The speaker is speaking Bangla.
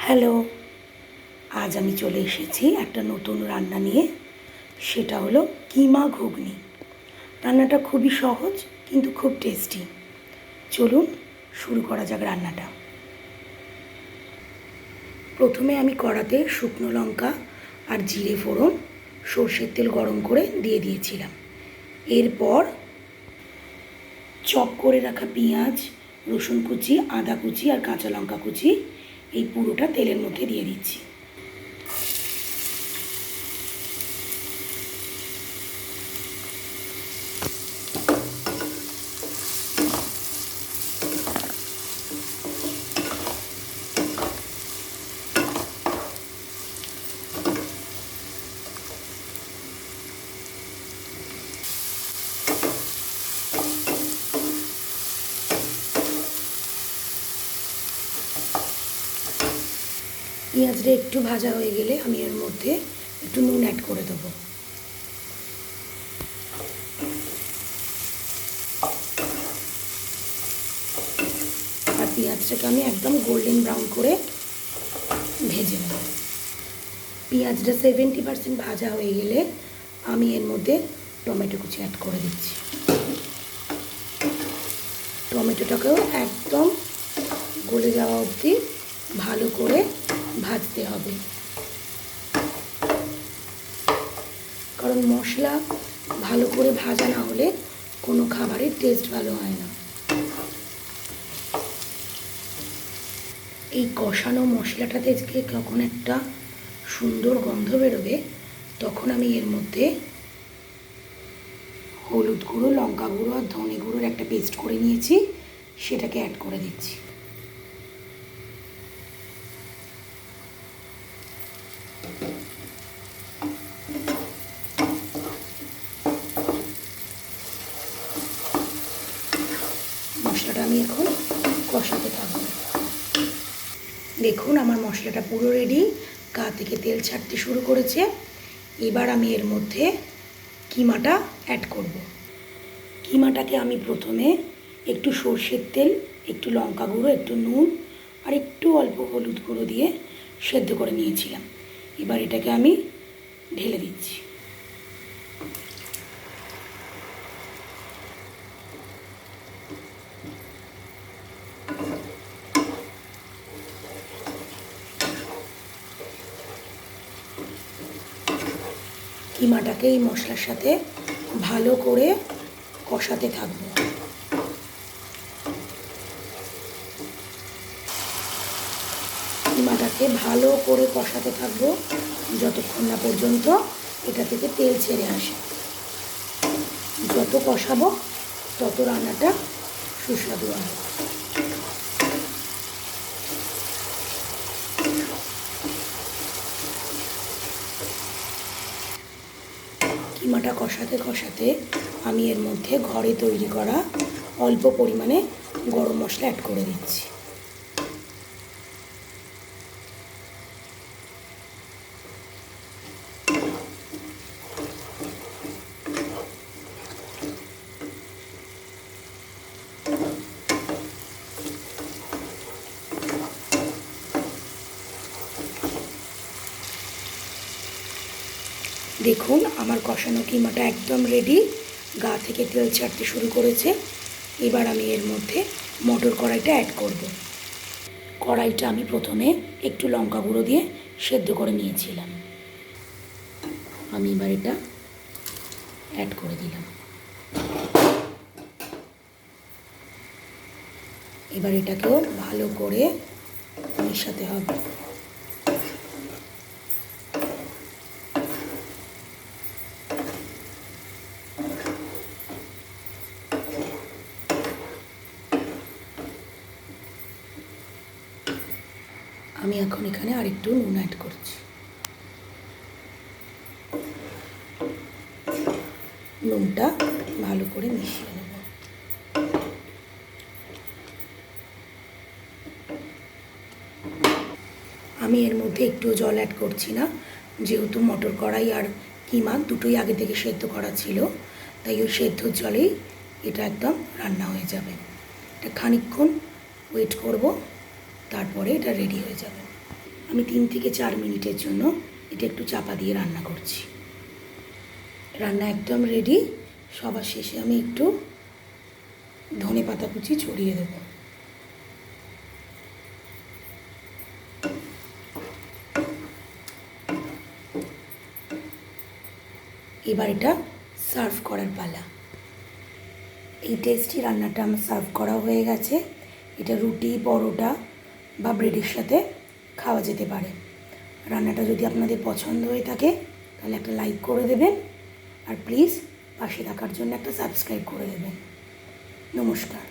হ্যালো, আজ আমি চলে এসেছি একটা নতুন রান্না নিয়ে। সেটা হলো কিমা ঘুগনি। রান্নাটা খুবই সহজ কিন্তু খুব টেস্টি। চলুন শুরু করা যাক রান্নাটা। প্রথমে আমি কড়াতে শুকনো লঙ্কা আর জিরে ফোড়ন, সর্ষের তেল গরম করে দিয়ে দিয়েছিলাম। এরপর চপ করে রাখা পেঁয়াজ, রসুন কুচি, আদা কুচি আর কাঁচা লঙ্কা কুচি এই পুরোটা তেলের মধ্যে দিয়ে দিচ্ছি। পেঁয়াজটা একটু ভাজা হয়ে গেলে আমি এর মধ্যে একটু নুন অ্যাড করে দেবো। আর পেঁয়াজটাকে আমি একদম গোল্ডেন ব্রাউন করে ভেজে নেব। পেঁয়াজটা 70% ভাজা হয়ে গেলে আমি এর মধ্যে টমেটো কুচি অ্যাড করে দিচ্ছি। টমেটোটাকেও একদম গলে যাওয়া অবধি ভালো করে ভাজতে হবে, কারণ মশলা ভালো করে ভাজা না হলে কোনো খাবারের টেস্ট ভালো হয় না। এই কষানো মশলাটা থেকে যখন একটা সুন্দর গন্ধ বেরোবে, তখন আমি এর মধ্যে হলুদ গুঁড়ো, লঙ্কা গুঁড়ো আর ধনে গুঁড়োর একটা পেস্ট করে নিয়েছি, সেটাকে অ্যাড করে দিচ্ছি। মশলাটা আমি এখন কষাতে থাকবো। দেখুন আমার মশলাটা পুরো রেডি, গা থেকে তেল ছাড়তে শুরু করেছে। এবার আমি এর মধ্যে কিমাটা অ্যাড করব। কিমাটাকে আমি প্রথমে একটু সর্ষের তেল, একটু লঙ্কা গুঁড়ো, একটু নুন আর একটু অল্প হলুদ গুঁড়ো দিয়ে সেদ্ধ করে নিয়েছিলাম। এবার এটাকে আমি ঢেলে দিচ্ছি। কিমাটাকে এই মশলার সাথে ভালো করে কষাতে থাকবো। কিমাটাকে ভালো করে কষাতে থাকবো যতক্ষণ না পর্যন্ত এটা থেকে তেল ছেড়ে আসে। যত কষাবো তত রান্নাটা সুস্বাদু হবে। কিমাটা কষাতে কষাতে আমি এর মধ্যে ঘরে তৈরি করা অল্প পরিমাণে গরম মশলা অ্যাড করে দিচ্ছি। দেখুন আমার কষানো কিমাটা একদম রেডি, গা থেকে তেল ছাড়তে শুরু করেছে। এবার আমি এর মধ্যে মটর কড়াইটা অ্যাড করব। কড়াইটা আমি প্রথমে একটু লঙ্কা গুঁড়ো দিয়ে সেদ্ধ করে নিয়েছিলাম। আমি এবার এটা অ্যাড করে দিলাম। এবার এটাকেও ভালো করে মেশাতে হবে। আমি এখন এখানে আরেকটু নুন অ্যাড করছি। নুনটা ভালো করে মিশিয়ে নেব। আমি এর মধ্যে একটু জল অ্যাড করছি না, যেহেতু মটর কড়াই আর কিমা দুটোই আগে থেকে সেদ্ধ করা ছিল, তাই ওই সেদ্ধর জলেই এটা একদম রান্না হয়ে যাবে। এটা খানিকক্ষণ ওয়েট করব, তারপরে এটা রেডি হয়ে যাবে। আমি 3 থেকে 4 মিনিটের জন্য এটা একটু চাপা দিয়ে রান্না করছি। রান্না একদম রেডি। সবার শেষে আমি একটু ধনেপাতা কুচি ছড়িয়ে দেব। এবার এটা সার্ভ করার পালা। এই টেস্টি রান্নাটা আমার সার্ভ করা হয়ে গেছে। এটা রুটি, পরোটা বা ব্রেডের সাথে খাওয়া যেতে পারে। রান্নাটা যদি আপনাদের পছন্দ হয়ে থাকে তাহলে একটা লাইক করে দেবেন, আর প্লিজ পাশে থাকার জন্য একটা সাবস্ক্রাইব করে দেবেন। নমস্কার।